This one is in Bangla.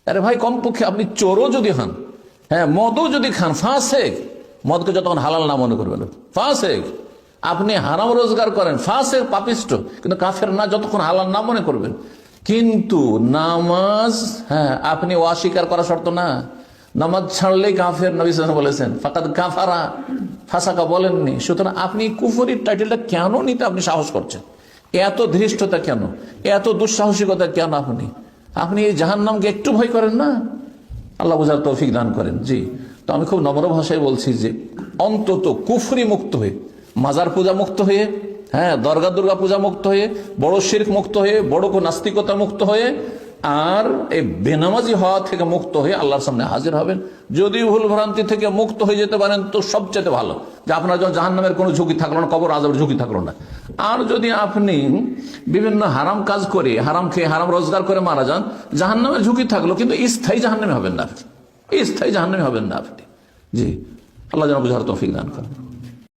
আরে ভাই, কমপক্ষে আপনি চোরও যদি হন, হ্যাঁ, মদও যদি খান, ফাসেক, মদকে যতক্ষণ হালাল না মনে করবেন ফাসেক, আপনি হারাম রোজগার করেন, ফাসেক, পাপিষ্ট, কিন্তু কাফের না যতক্ষণ হালাল না মনে করবেন। কিন্তু নামাজ, হ্যাঁ, আপনি অস্বীকার করা শর্ত না, নামাজ ছাড়লেই কাফের, নবী সাল্লাল্লাহু আলাইহি ওয়াসাল্লাম বলেছেন ফাকাদ কাফারা, ফাসাকা বলেননি। সুতরাং আপনি কুফরির টাইটেলটা কেন নিতে আপনি সাহস করছেন? এত ধৃষ্টতা কেন, এত দুঃসাহসিকতা কেন? আপনি এই জাহান্নামকে একটু ভয় করেন না? আল্লাহ বুঝার তৌফিক দান করেন। জি, তো আমি খুব নম্র ভাষায় বলছি যে অন্তত কুফরি মুক্ত হয়ে, মাজার পূজা মুক্ত হয়ে, হ্যাঁ, দরগা দুর্গা পূজা মুক্ত হয়ে, বড় শিরক মুক্ত হয়ে, বড় নাস্তিকতা মুক্ত হয়ে, আর এই বেনামাজি হওয়া থেকে মুক্ত হয়ে আল্লাহর সামনে হাজির হবেন। যদি ভুল ভ্রান্তি থেকে মুক্ত হয়ে যেতে পারেন তো সবচেয়ে ভালো, যে আপনার যখন জাহান্নামের কোনো ঝুঁকি থাকলো না, কবর আযাবের ঝুঁকি থাকলো না। আর যদি আপনি বিভিন্ন হারাম কাজ করে, হারাম খেয়ে, হারাম রোজগার করে মারা যান, জাহান্নামের ঝুঁকি থাকলো, কিন্তু স্থায়ী জাহান্নামে হবেন না আপনি, স্থায়ী জাহান্নামে হবেন না আপনি। জি, আল্লাহ যেন বুঝার তৌফিক দান করেন।